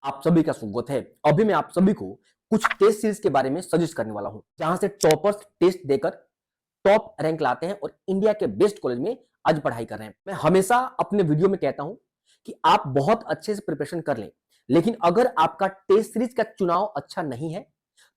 आप सभी का स्वागत है। अभी मैं आप सभी को कुछ टेस्ट सीरीज के बारे में सजेस्ट करने वाला हूं, जहां से टॉपर्स टेस्ट देकर टॉप रैंक लाते हैं और इंडिया के बेस्ट कॉलेज में आज पढ़ाई कर रहे हैं। मैं हमेशा अपने वीडियो में कहता हूं कि आप बहुत अच्छे से प्रिपरेशन कर लें, लेकिन अगर आपका टेस्ट सीरीज का चुनाव अच्छा नहीं है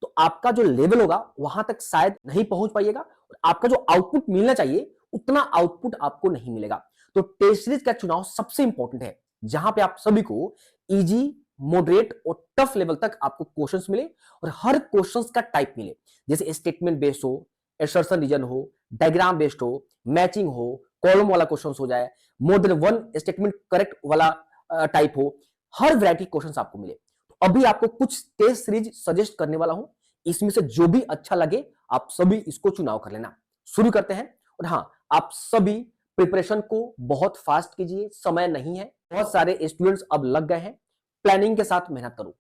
तो आपका जो लेवल होगा वहां तक शायद नहीं पहुंच पाइएगा और आपका जो आउटपुट मिलना चाहिए उतना आउटपुट आपको नहीं मिलेगा। तो टेस्ट सीरीज का चुनाव सबसे इंपॉर्टेंट है, जहां पे आप सभी को इजी, मॉडरेट और टफ लेवल तक आपको क्वेश्चंस मिले और हर क्वेश्चंस का टाइप मिले, जैसे स्टेटमेंट बेस्ड हो, एसर्शन रीजन हो, डायग्राम बेस्ड हो, मैचिंग हो, कॉलम वाला क्वेश्चंस हो जाए, more than one statement correct वाला टाइप हो, हर वैरायटी क्वेश्चंस आपको मिले। तो अभी आपको कुछ टेस्ट सीरीज सजेस्ट करने वाला हूं, इसमें से जो भी अच्छा लगे आप सभी इसको चुनाव कर लेना। शुरू करते हैं। और हाँ, आप सभी प्रिपरेशन को बहुत फास्ट कीजिए, समय नहीं है, बहुत सारे स्टूडेंट्स अब लग गए हैं। प्लानिंग के साथ मेहनत करो।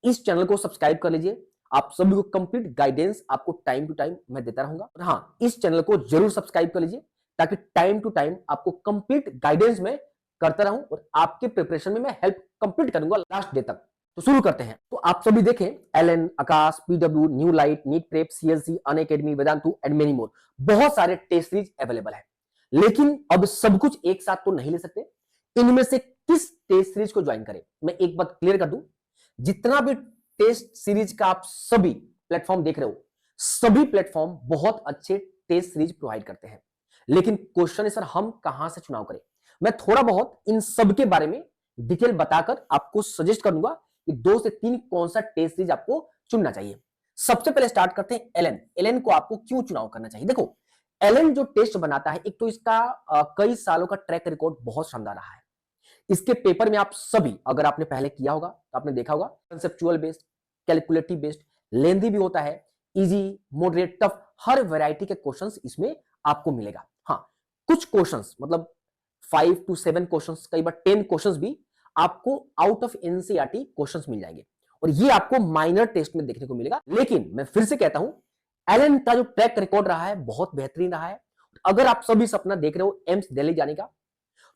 इस चैनल को सब्सक्राइब कर लीजिए, आप सभी को कंप्लीट गाइडेंस आपको टाइम टू टाइम मैं देता रहूंगा। और हाँ, इस चैनल को जरूर सब्सक्राइब कर लीजिए ताकि टाइम टू टाइम आपको कंप्लीट गाइडेंस में करता रहूं और आपके प्रिपरेशन में मैं हेल्प कंप्लीट करूंगा लास्ट डे तक। तो शुरू करते हैं। तो आप सभी देखें, Allen, Aakash, PW, New Light, NEET prep, CLC, Unacademy, Vedantu and many more, बहुत सारे टेस्ट सीरीज अवेलेबल है। लेकिन अब सब कुछ एक साथ तो नहीं ले सकते। इनमें से किस टेस्ट सीरीज को ज्वाइन करें, मैं एक बात क्लियर कर दूं, जितना भी टेस्ट सीरीज का आप सभी प्लेटफॉर्म देख रहे हो, सभी प्लेटफॉर्म बहुत अच्छे टेस्ट सीरीज प्रोवाइड करते हैं। लेकिन क्वेश्चन है सर, हम कहां से चुनाव करें? मैं थोड़ा बहुत इन सब के बारे में डिटेल बताकर आपको सजेस्ट करूंगा कि 2 से 3 कौन सा टेस्ट सीरीज आपको चुनना चाहिए। सबसे पहले स्टार्ट करते हैं एलएन। एलएन को आपको क्यों चुनाव करना चाहिए? देखो, एलएन जो टेस्ट बनाता है, एक तो इसका कई सालों का ट्रैक रिकॉर्ड बहुत शानदार रहा है। इसके पेपर में आप सभी, अगर आपने पहले किया होगा तो आपने देखा होगा, conceptual based, calculative based, lengthy भी होता है, इजी, मॉडरेट, टफ, हर वैरायटी के क्वेश्चंस इसमें आपको मिलेगा। हाँ, कुछ क्वेश्चंस मतलब 5 to 7 क्वेश्चंस, कई बार 10 क्वेश्चंस भी आपको आउट ऑफ एनसीईआरटी क्वेश्चंस मिल जाएंगे और ये आपको माइनर टेस्ट में देखने को मिलेगा। लेकिन मैं फिर से कहता हूं, एलन का जो ट्रैक रिकॉर्ड रहा है बहुत बेहतरीन रहा है। अगर आप सभी सपना देख रहे हो एम्स दिल्ली जाने का,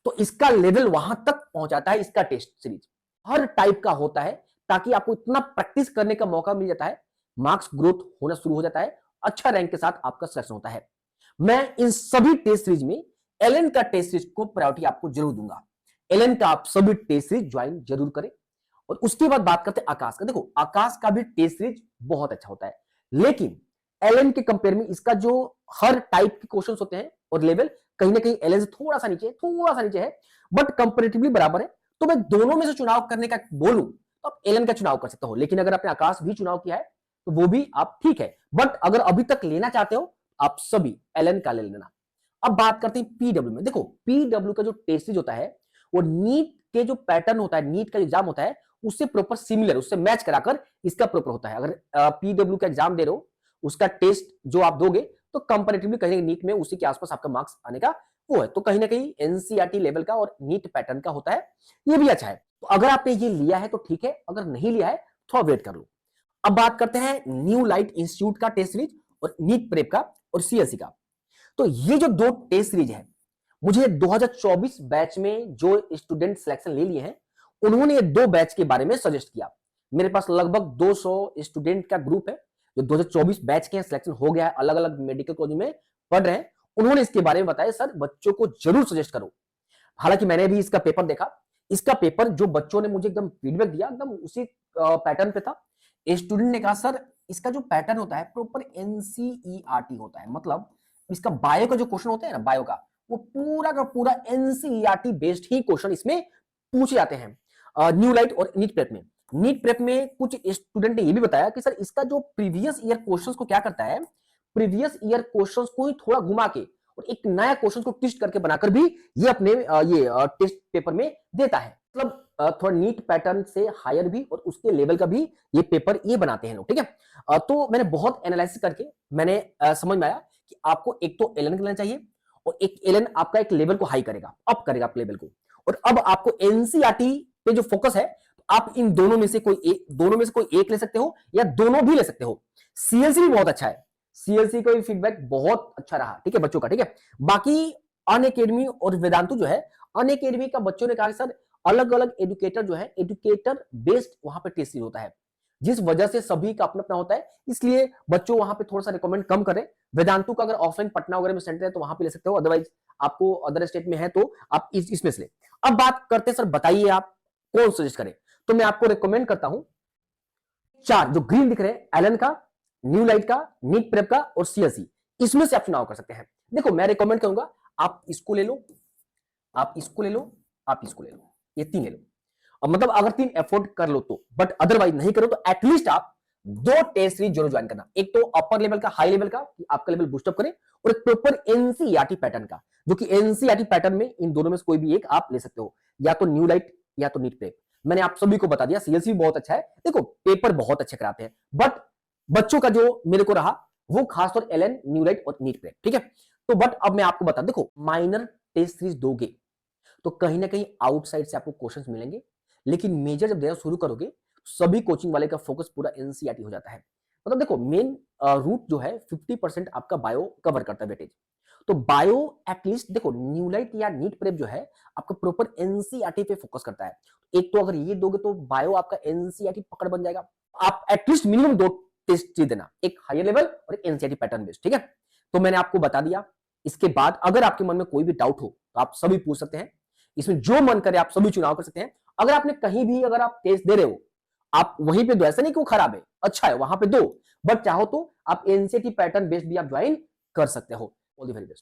तो इसका लेवल वहां तक पहुंचाता है। इसका टेस्ट सीरीज हर टाइप का होता है ताकि आपको इतना प्रैक्टिस करने का मौका मिल जाता है, मार्क्स ग्रोथ होना शुरू हो जाता है, अच्छा रैंक के साथ आपका सिलेक्शन होता है। मैं इन सभी टेस्ट सीरीज में एलन का टेस्ट सीरीज को प्रायोरिटी आपको जरूर दूंगा। एलन का आप सभी टेस्ट सीरीज ज्वाइन जरूर करें। और उसके बाद बात करते हैं आकाश का। देखो, आकाश का भी टेस्ट सीरीज बहुत अच्छा होता है, लेकिन एलन के कंपेयर में इसका जो हर टाइप के क्वेश्चंस होते हैं और लेवल कहीं ना कहीं एलन से थोड़ा सा नीचे है, बट कंपेरेटिवली बराबर है। तो मैं दोनों में से चुनाव करने का बोलूं तो आप एलन का चुनाव कर सकते हो, लेकिन अगर आपने आकाश भी चुनाव किया है तो वो भी आप ठीक है। बट अगर अभी तक लेना चाहते हो आप सभी एलन का ले लेना। अब बात करते हैं पीडब्ल्यू में। देखो, पीडब्ल्यू का जो टेस्ट सीरीज होता है वो नीट के जो पैटर्न होता है, नीट का एग्जाम होता है उससे प्रॉपर सिमिलर, उससे मैच कराकर इसका प्रॉपर होता है। अगर पीडब्ल्यू का एग्जाम दे रहे हो, उसका टेस्ट जो आप दोगे तो कंपैरेटिवली कहीं नीट में उसी के आसपास आपका मार्क्स आने का वो है। तो कहीं ना कहीं एनसीईआरटी लेवल का और नीट पैटर्न का होता है, ये भी अच्छा है। तो अगर आपने ये लिया है तो ठीक है, अगर नहीं लिया है थोड़ा वेट कर लो। अब बात करते हैं न्यू लाइट इंस्टीट्यूट का टेस्ट सीरीज और नीट प्रेप का और सीएलसी का। तो ये जो 2 टेस्ट सीरीज है, मुझे 2024 बैच में जो स्टूडेंट सिलेक्शन ले लिए हैं उन्होंने ये 2 बैच के बारे में सजेस्ट किया। मेरे पास लगभग 200 स्टूडेंट का ग्रुप है जो 2024 बैच के सिलेक्शन हो गया है, अलग अलग मेडिकल कॉलेज में पढ़ रहे हैं। उन्होंने इसके बारे में बताया, सर बच्चों को जरूर सजेस्ट करो। हालांकि मैंने भी इसका पेपर देखा, इसका पेपर जो बच्चों ने मुझे एकदम फीडबैक दिया एकदम उसी पैटर्न पे था। स्टूडेंट ने कहा, सर इसका जो पैटर्न होता है प्रॉपर एनसीईआरटी होता है, मतलब इसका बायो का जो क्वेश्चन होता है ना, बायो का वो पूरा का पूरा एनसीईआरटी बेस्ड ही क्वेश्चन इसमें पूछे जाते हैं न्यू लाइट और नीट प्रेप में। नीट प्रेप में कुछ स्टूडेंट ने ये भी बताया कि सर इसका जो प्रीवियस ईयर क्वेश्चंस को क्या करता है, प्रीवियस ईयर क्वेश्चंस को ही थोड़ा घुमा के और एक नया क्वेश्चन को ट्विस्ट करके बनाकर भी ये अपने ये टेस्ट पेपर में देता है। मतलब थोड़ा नीट पैटर्न से हायर भी और उसके लेवल का भी ये पेपर ये बनाते हैं लोग, ठीक है। तो मैंने बहुत एनालिसिस करके मैंने समझ में आया कि आपको एक तो एलन लेना चाहिए और एक एलन आपका एक लेवल को हाई करेगा, अप करेगा आप लेवल को। और अब आपको एनसीईआरटी पे जो फोकस है, आप इन दोनों में से कोई एक ले सकते हो या दोनों भी ले सकते हो। सीएलसी भी बहुत अच्छा है, सीएलसी का भी फीडबैक बहुत अच्छा रहा, ठीक है बच्चों का, ठीक है। बाकी अनअकैडमी और वेदांतु जो है, अनअकैडमी का बच्चों ने कहा सर अलग अलग एजुकेटर जो है, एजुकेटर बेस्ड वहां पे टेस्ट सीरीज होता है, जिस वजह से सभी का अपना अपना होता है, इसलिए बच्चों वहां पे थोड़ा सा रिकमेंड कम करें। वेदांतु का अगर ऑफलाइन पटना वगैरह में सेंटर है तो वहां पे ले सकते हो, अदरवाइज आपको अदर स्टेट में है तो आप इसमें से ले। अब बात करते हैं सर, बताइए आप कौन सजेस्ट करें, तो मैं आपको रिकमेंड करता हूं चार जो ग्रीन दिख रहे हैं, एलन का, न्यू लाइट का, नीट प्रेप का और सीएसई, इसमें से आप चुनाव कर सकते हैं। देखो मैं रिकमेंड करूंगा आप इसको ले लो, आप इसको ले लो, आप इसको ले लो, ये तीन ले लो। अब मतलब अगर तीन अफोर्ड कर लो तो, बट अदरवाइज नहीं करो तो एटलीस्ट आप दो टेस्ट सीरीज जरूर ज्वाइन करना, एक तो अपर लेवल का, हाई लेवल का, कि आपका लेवल बूस्टअप करे, और एक प्रॉपर एनसीईआरटी पैटर्न का, जो कि एनसीईआरटी पैटर्न में इन दोनों में से कोई भी एक आप ले सकते हो, या तो न्यू लाइट या तो नीट प्रेप। मैंने आप सभी को बता दिया, सीएलसी भी बहुत अच्छा है, देखो पेपर बहुत अच्छे कराते हैं, बट बच्चों का जो मेरे को रहा वो खासतौर एलएन, न्यू लाइट और नीट प्रेप, ठीक है। तो बट अब मैं आपको बता, देखो माइनर टेस्ट सीरीज दोगे तो कहीं ना कहीं आउटसाइड से आपको क्वेश्चंस मिलेंगे, लेकिन मेजर जब देना शुरू करोगे सभी कोचिंग वाले का फोकस पूरा एनसीईआरटी हो जाता है। मतलब देखो मेन रूट जो है 50% आपका बायो कवर करता है वेटेज, तो बायो एटलीस्ट देखो न्यूलाइट या नीट प्रेप जो है आपका प्रॉपर एनसीईआरटी पे फोकस करता है। एक तो अगर ये दोगे तो बायो आपका एनसीईआरटी पकड़ बन जाएगा। आप एटलीस्ट मिनिमम दो टेस्ट देना, एक हायर लेवल और एक एनसीईआरटी पैटर्न बेस्ड, ठीक है। तो मैंने आपको बता दिया। इसके बाद अगर आपके मन में कोई भी डाउट हो तो आप सभी पूछ सकते हैं, इसमें जो मन करे आप सभी चुनाव कर सकते हैं। अगर आपने कहीं भी अगर आप टेस्ट दे रहे हो आप वहीं पे दो, ऐसा नहीं कि वो खराब है, अच्छा है, वहां पे दो, बट चाहो तो आप एनसीईआरटी पैटर्न बेस्ड भी आप ज्वाइन कर सकते हो। All the very best.